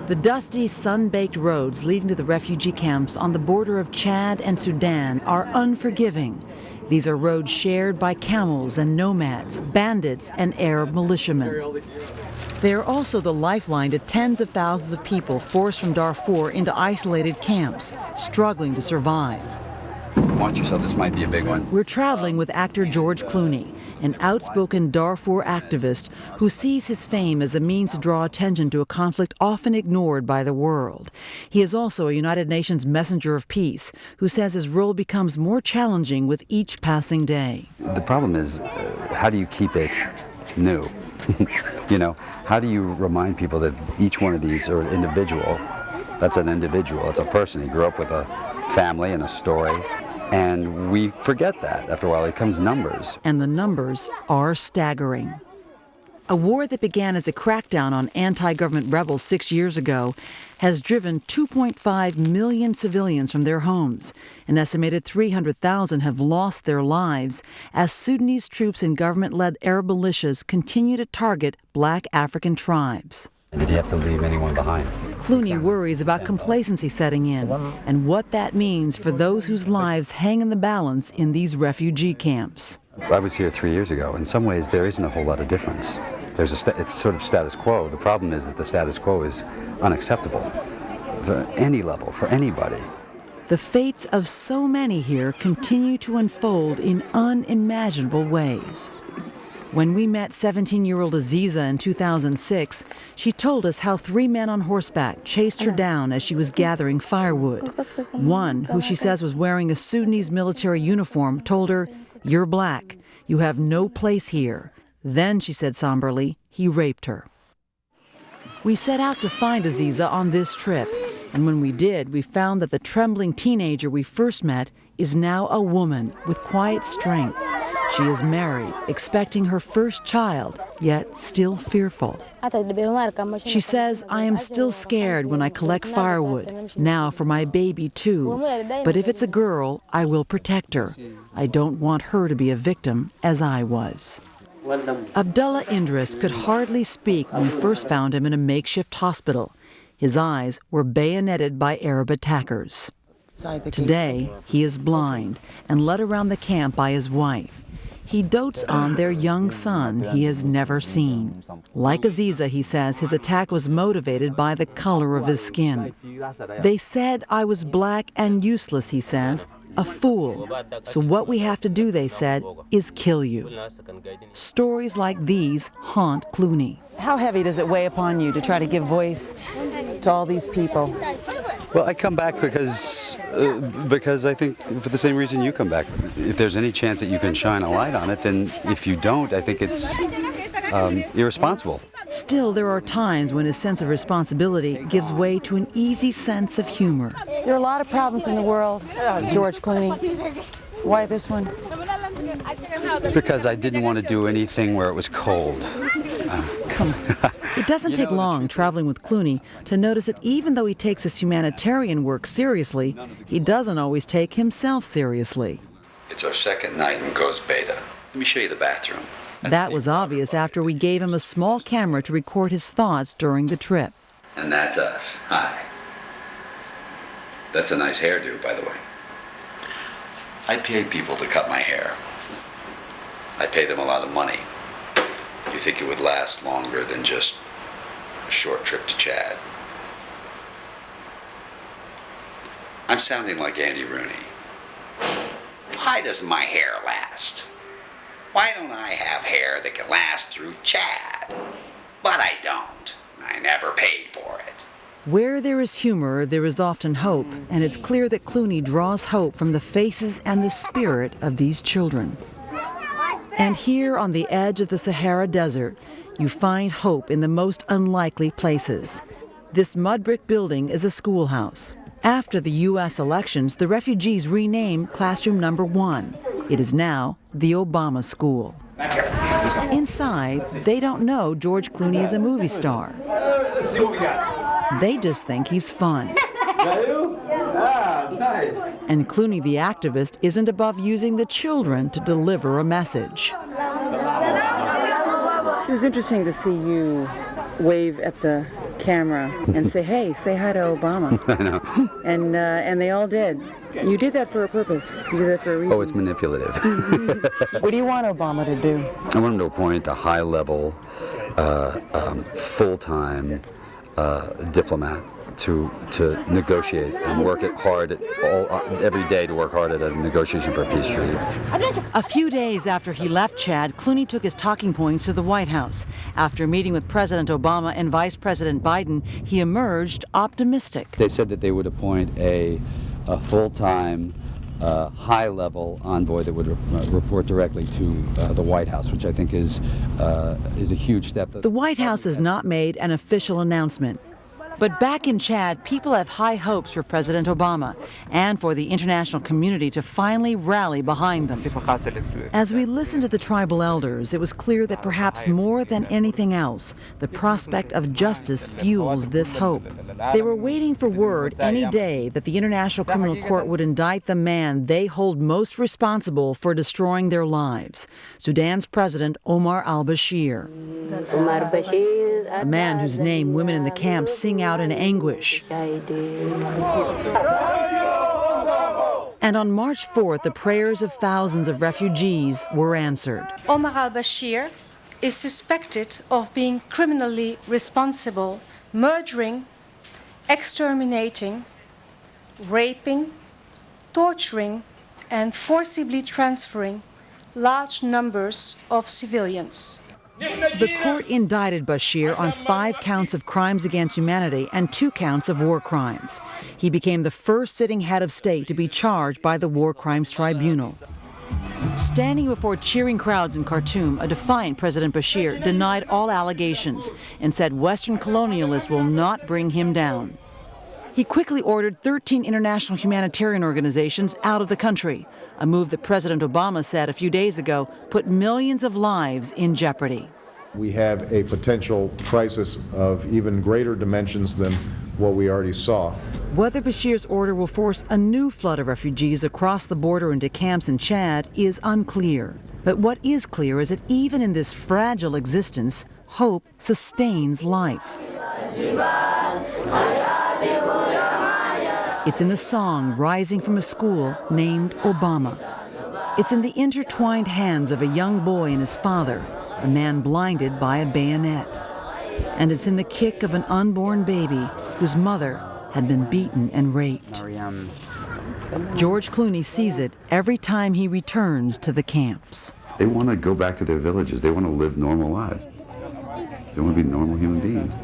The dusty, sun-baked roads leading to the refugee camps on the border of Chad and Sudan are unforgiving. These are roads shared by camels and nomads, bandits and Arab militiamen. They are also the lifeline to tens of thousands of people forced from Darfur into isolated camps, struggling to survive. Watch yourself, this might be a big one. We're traveling with actor George Clooney, an outspoken Darfur activist who sees his fame as a means to draw attention to a conflict often ignored by the world. He is also a United Nations messenger of peace who says his role becomes more challenging with each passing day. The problem is, how do you keep it new? You know, how do you remind people that each one of these are individual? That's an individual, it's a person. He grew up with a family and a story. And we forget that. After a while, it becomes numbers. And the numbers are staggering. A war that began as a crackdown on anti-government rebels 6 years ago has driven 2.5 million civilians from their homes. An estimated 300,000 have lost their lives as Sudanese troops and government-led Arab militias continue to target black African tribes. Did he have to leave anyone behind? Clooney worries about complacency setting in and what that means for those whose lives hang in the balance in these refugee camps. I was here 3 years ago. In some ways, there isn't a whole lot of difference. It's sort of status quo. The problem is that the status quo is unacceptable for any level, for anybody. The fates of so many here continue to unfold in unimaginable ways. When we met 17-year-old Aziza in 2006, she told us how 3 men on horseback chased her down as she was gathering firewood. One, who she says was wearing a Sudanese military uniform, told her, "You're black. You have no place here." Then, she said somberly, he raped her. We set out to find Aziza on this trip, and when we did, we found that the trembling teenager we first met is now a woman with quiet strength. She is married, expecting her first child, yet still fearful. She says, "I am still scared when I collect firewood, now for my baby too. But if it's a girl, I will protect her. I don't want her to be a victim as I was." Abdullah Indris could hardly speak when we first found him in a makeshift hospital. His eyes were bayoneted by Arab attackers. Today, he is blind and led around the camp by his wife. He dotes on their young son he has never seen. Like Aziza, he says, his attack was motivated by the color of his skin. "They said I was black and useless," he says, "a fool. So what we have to do," they said, "is kill you." Stories like these haunt Clooney. How heavy does it weigh upon you to try to give voice to all these people? Well, I come back because I think for the same reason you come back. If there's any chance that you can shine a light on it, then if you don't, I think it's irresponsible. Still, there are times when his sense of responsibility gives way to an easy sense of humor. There are a lot of problems in the world, George Clooney. Why this one? Because I didn't want to do anything where it was cold. Come on. It doesn't take long traveling with Clooney to notice that even though he takes his humanitarian work seriously, he doesn't always take himself seriously. It's our second night in Ghost Beta. Let me show you the bathroom. That was obvious after we gave him a small camera to record his thoughts during the trip. And that's us. Hi. That's a nice hairdo, by the way. I pay people to cut my hair. I pay them a lot of money. You think it would last longer than just a short trip to Chad? I'm sounding like Andy Rooney. Why doesn't my hair last? Why don't I have hair that can last through Chad? But I don't. I never paid for it. Where there is humor, there is often hope, and it's clear that Clooney draws hope from the faces and the spirit of these children. And here on the edge of the Sahara Desert, you find hope in the most unlikely places. This mud brick building is a schoolhouse. After the U.S. elections, the refugees renamed classroom number 1. It is now the Obama School. Inside, they don't know George Clooney is a movie star. Let's see what we got. They just think he's fun. Nice. And Clooney, the activist, isn't above using the children to deliver a message. It was interesting to see you wave at the camera and say, hey, say hi to Obama. I know. And they all did. You did that for a purpose. You did that for a reason. Oh, it's manipulative. What do you want Obama to do? I want him to appoint a high-level, full-time diplomat to negotiate and work it hard every day to work hard at a negotiation for a peace treaty. A few days after he left Chad, Clooney took his talking points to the White House. After meeting with President Obama and Vice President Biden, he emerged optimistic. They said that they would appoint a full-time, high-level envoy that would report directly to the White House, which I think is a huge step. The White House has not made an official announcement. But back in Chad, people have high hopes for President Obama and for the international community to finally rally behind them. As we listened to the tribal elders, it was clear that perhaps more than anything else, the prospect of justice fuels this hope. They were waiting for word any day that the International Criminal Court would indict the man they hold most responsible for destroying their lives, Sudan's President Omar al-Bashir. A man whose name women in the camp sing out in anguish. And on March 4th, the prayers of thousands of refugees were answered. Omar al-Bashir is suspected of being criminally responsible, murdering, exterminating, raping, torturing, and forcibly transferring large numbers of civilians. The court indicted Bashir on 5 counts of crimes against humanity and 2 counts of war crimes. He became the first sitting head of state to be charged by the War Crimes Tribunal. Standing before cheering crowds in Khartoum, a defiant President Bashir denied all allegations and said Western colonialists will not bring him down. He quickly ordered 13 international humanitarian organizations out of the country, a move that President Obama said a few days ago put millions of lives in jeopardy. We have a potential crisis of even greater dimensions than what we already saw. Whether Bashir's order will force a new flood of refugees across the border into camps in Chad is unclear. But what is clear is that even in this fragile existence, hope sustains life. It's in the song rising from a school named Obama. It's in the intertwined hands of a young boy and his father, a man blinded by a bayonet. And it's in the kick of an unborn baby whose mother had been beaten and raped. George Clooney sees it every time he returns to the camps. They want to go back to their villages. They want to live normal lives. They want to be normal human beings.